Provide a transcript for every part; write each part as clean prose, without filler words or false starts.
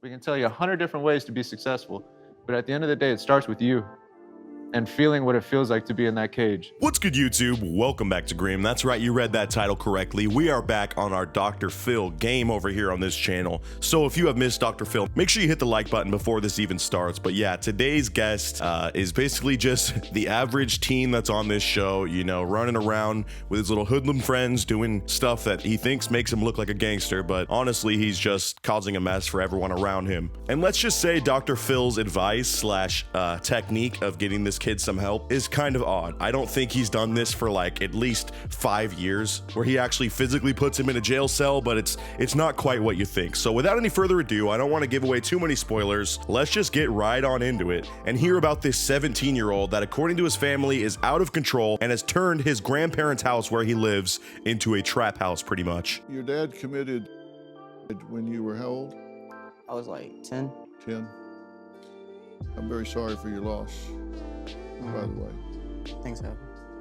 We can tell you 100 different ways to be successful, but at the end of the day, it starts with you and feeling what it feels like to be in that cage. What's good, YouTube? Welcome back to Grim. That's right, you read that title correctly. We are back on our Dr. Phil game over here on this channel. So if you have missed Dr. Phil, make sure you hit the like button before this even starts. But yeah, today's guest is basically just the average teen that's on this show, you know, running around with his little hoodlum friends doing stuff that he thinks makes him look like a gangster, but honestly, he's just causing a mess for everyone around him. And let's just say Dr. Phil's advice slash technique of getting this kid some help is kind of odd. I don't think he's done this for like at least 5 years, where he actually physically puts him in a jail cell, but it's not quite what you think. So without any further ado, I don't want to give away too many spoilers. Let's just get right on into it and hear about this 17-year-old that, according to his family, is out of control and has turned his grandparents' house where he lives into a trap house pretty much. Your dad committed when you were how old? I was like 10. 10. I'm very sorry for your loss, by the way. Things happen.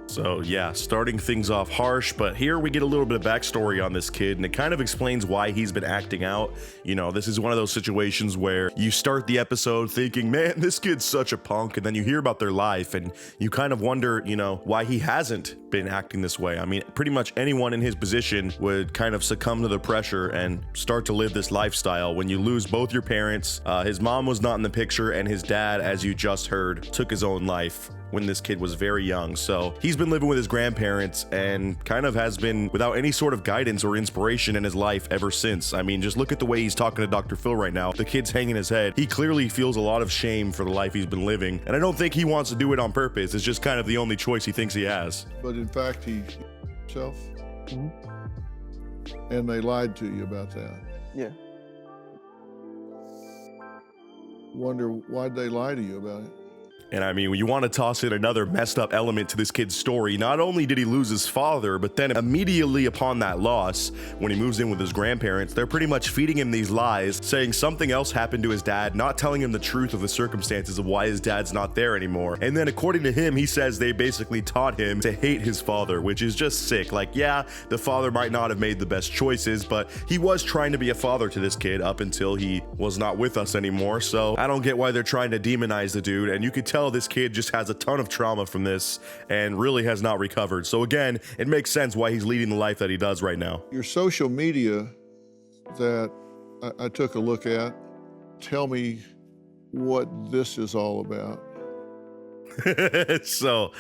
So yeah, starting things off harsh, but here we get a little bit of backstory on this kid, and it kind of explains why he's been acting out. You know, this is one of those situations where you start the episode thinking, man, this kid's such a punk, and then you hear about their life, and you kind of wonder, you know, why he hasn't been acting this way. I mean, pretty much anyone in his position would kind of succumb to the pressure and start to live this lifestyle when you lose both your parents. His mom was not in the picture, and his dad, as you just heard, took his own life when this kid was very young. So he's been living with his grandparents and kind of has been without any sort of guidance or inspiration in his life ever since. I mean, just look at the way he's talking to Dr. Phil right now. The kid's hanging his head. He clearly feels a lot of shame for the life he's been living, and I don't think he wants to do it on purpose. It's just kind of the only choice he thinks he has. But in fact, he himself. And they lied to you about that. Yeah. Wonder why'd they lie to you about it? And I mean, when you want to toss in another messed up element to this kid's story, not only did he lose his father, but then immediately upon that loss, when he moves in with his grandparents, they're pretty much feeding him these lies, saying something else happened to his dad, not telling him the truth of the circumstances of why his dad's not there anymore. And then according to him, he says they basically taught him to hate his father, which is just sick. Like, yeah, the father might not have made the best choices, but he was trying to be a father to this kid up until he was not with us anymore. So I don't get why they're trying to demonize the dude, and you could tell this kid just has a ton of trauma from this and really has not recovered. So again, it makes sense why he's leading the life that he does right now. Your social media that I took a look at, tell me what this is all about. So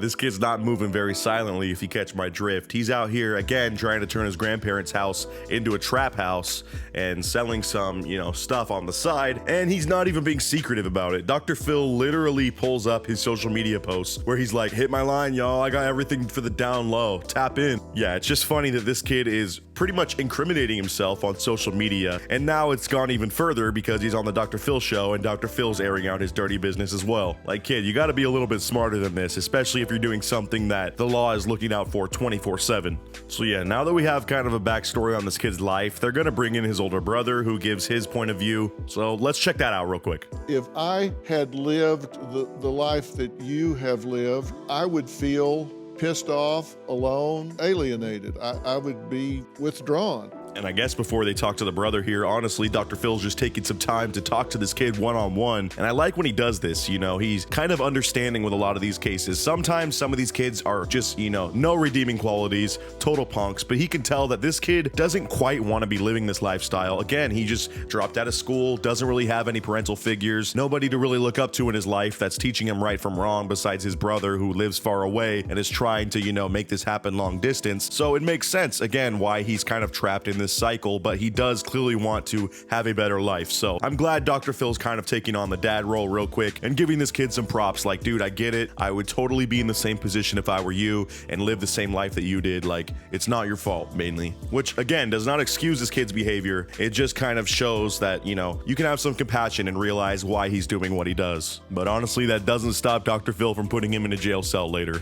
this kid's not moving very silently, if you catch my drift. He's out here again trying to turn his grandparents' house into a trap house and selling some, you know, stuff on the side, and he's not even being secretive about it. Dr. Phil literally pulls up his social media posts where he's like, hit my line, y'all, I got everything for the down low, tap in. Yeah, it's just funny that this kid is pretty much incriminating himself on social media, and now it's gone even further because he's on the Dr. Phil show and Dr. Phil's airing out his dirty business as well. Like, kid, you got to be a little bit smarter than this, especially if you're doing something that the law is looking out for 24/7. So yeah, now that we have kind of a backstory on this kid's life, they're gonna bring in his older brother who gives his point of view. So let's check that out real quick. If I had lived the life that you have lived, I would feel pissed off, alone, alienated. I would be withdrawn. And I guess before they talk to the brother here, honestly, Dr. Phil's just taking some time to talk to this kid one-on-one. And I like when he does this, you know, he's kind of understanding with a lot of these cases. Sometimes some of these kids are just, you know, no redeeming qualities, total punks, but he can tell that this kid doesn't quite want to be living this lifestyle. Again, he just dropped out of school, doesn't really have any parental figures, nobody to really look up to in his life that's teaching him right from wrong besides his brother who lives far away and is trying to, you know, make this happen long distance. So it makes sense, again, why he's kind of trapped in this cycle, but he does clearly want to have a better life. So I'm glad Dr. Phil's kind of taking on the dad role real quick and giving this kid some props. Like, dude, I get it. I would totally be in the same position if I were you and live the same life that you did. Like, it's not your fault, mainly. Which, again, does not excuse this kid's behavior. It just kind of shows that, you know, you can have some compassion and realize why he's doing what he does. But honestly, that doesn't stop Dr. Phil from putting him in a jail cell later.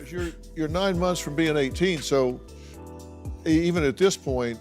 You're 9 months from being 18, so even at this point,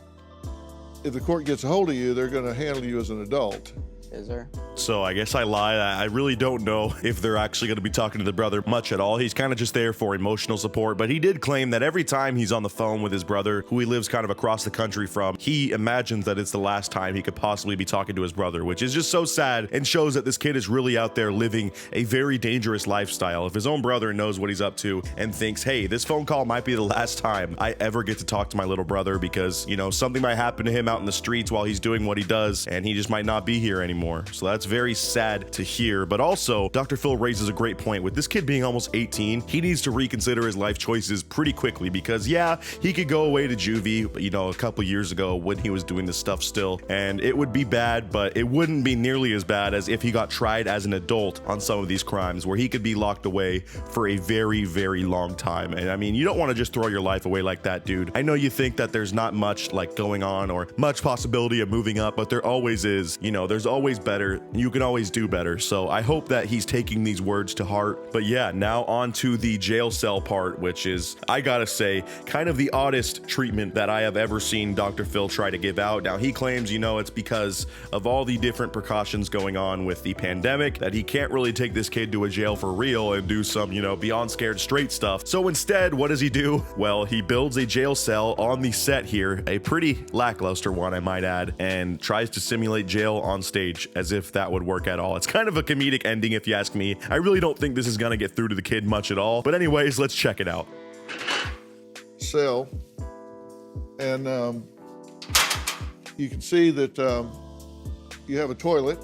if the court gets a hold of you, they're going to handle you as an adult. Is there? So I guess I lied. I really don't know if they're actually going to be talking to the brother much at all. He's kind of just there for emotional support, but he did claim that every time he's on the phone with his brother, who he lives kind of across the country from, he imagines that it's the last time he could possibly be talking to his brother, which is just so sad and shows that this kid is really out there living a very dangerous lifestyle. If his own brother knows what he's up to and thinks, hey, this phone call might be the last time I ever get to talk to my little brother because, you know, something might happen to him out in the streets while he's doing what he does and he just might not be here anymore. So that's very sad to hear. But also, Dr. Phil raises a great point. With this kid being almost 18, he needs to reconsider his life choices pretty quickly because, yeah, he could go away to juvie, you know, a couple years ago when he was doing this stuff still, and it would be bad, but it wouldn't be nearly as bad as if he got tried as an adult on some of these crimes where he could be locked away for a very, very long time. And I mean, you don't want to just throw your life away like that, dude. I know you think that there's not much like going on or much possibility of moving up, but there always is. You know, there's always better. You can always do better. So I hope that he's taking these words to heart. But yeah, now on to the jail cell part, which is, I gotta say, kind of the oddest treatment that I have ever seen Dr. Phil try to give out. Now, he claims, you know, it's because of all the different precautions going on with the pandemic that he can't really take this kid to a jail for real and do some, you know, beyond scared straight stuff. So instead, what does he do? Well, he builds a jail cell on the set here, a pretty lackluster one, I might add, and tries to simulate jail on stage as if that would work at all. It's kind of a comedic ending if you ask me. I really don't think this is gonna get through to the kid much at all. But anyways, let's check it out. Cell, and you can see that you have a toilet.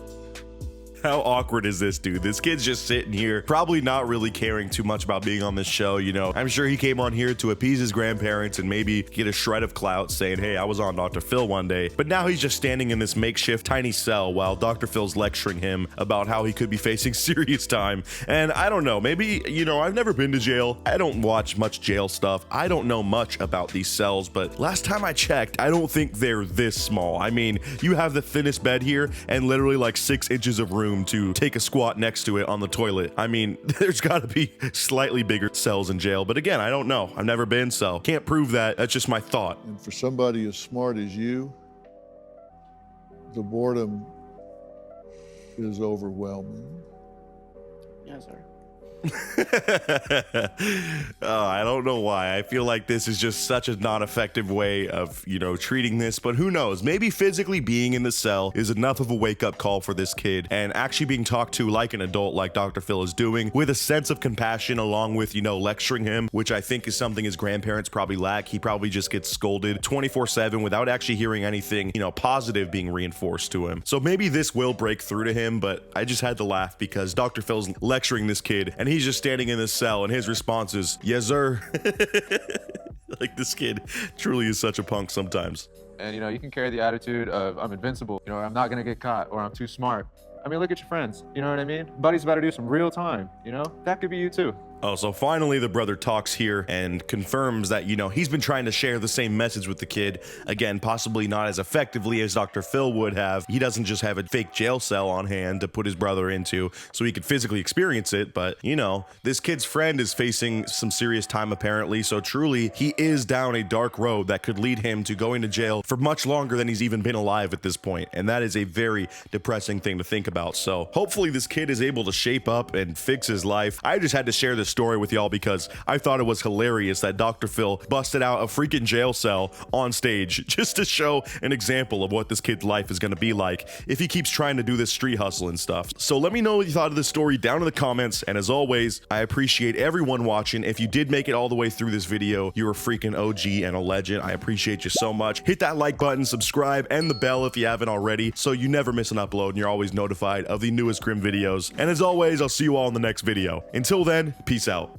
How awkward is this, dude? This kid's just sitting here, probably not really caring too much about being on this show, you know. I'm sure he came on here to appease his grandparents and maybe get a shred of clout saying, hey, I was on Dr. Phil one day. But now he's just standing in this makeshift tiny cell while Dr. Phil's lecturing him about how he could be facing serious time. And I don't know, maybe, you know, I've never been to jail. I don't watch much jail stuff. I don't know much about these cells, but last time I checked, I don't think they're this small. I mean, you have the thinnest bed here and literally like 6 inches of room to take a squat next to it on the toilet. I mean, there's got to be slightly bigger cells in jail, but again, I don't know. I've never been, so can't prove that. That's just my thought. And for somebody as smart as you, the boredom is overwhelming. Yes, sir. Oh, I don't know why. I feel like this is just such a non-effective way of, you know, treating this, but who knows? Maybe physically being in the cell is enough of a wake-up call for this kid and actually being talked to like an adult like Dr. Phil is doing with a sense of compassion along with, you know, lecturing him, which I think is something his grandparents probably lack. He probably just gets scolded 24/7 without actually hearing anything, you know, positive being reinforced to him. So maybe this will break through to him, but I just had to laugh because Dr. Phil's lecturing this kid and he's just standing in this cell and his response is, yes, sir. Like, this kid truly is such a punk sometimes. And, you know, you can carry the attitude of, I'm invincible, you know, I'm not gonna get caught, or I'm too smart. I mean, look at your friends, you know what I mean? Buddy's about to do some real time, you know? That could be you too. Oh, so finally the brother talks here and confirms that, you know, he's been trying to share the same message with the kid. Again, possibly not as effectively as Dr. Phil would have. He doesn't just have a fake jail cell on hand to put his brother into so he could physically experience it. But, you know, this kid's friend is facing some serious time apparently. So truly, he is down a dark road that could lead him to going to jail for much longer than he's even been alive at this point. And that is a very depressing thing to think about. So hopefully this kid is able to shape up and fix his life. I just had to share this story with y'all because I thought it was hilarious that Dr. Phil busted out a freaking jail cell on stage just to show an example of what this kid's life is going to be like if he keeps trying to do this street hustle and stuff. So let me know what you thought of this story down in the comments, and as always, I appreciate everyone watching. If you did make it all the way through this video, you're a freaking OG and a legend. I appreciate you so much. Hit that like button, subscribe, and the bell if you haven't already so you never miss an upload and you're always notified of the newest Grim videos. And as always, I'll see you all in the next video. Until then, peace out.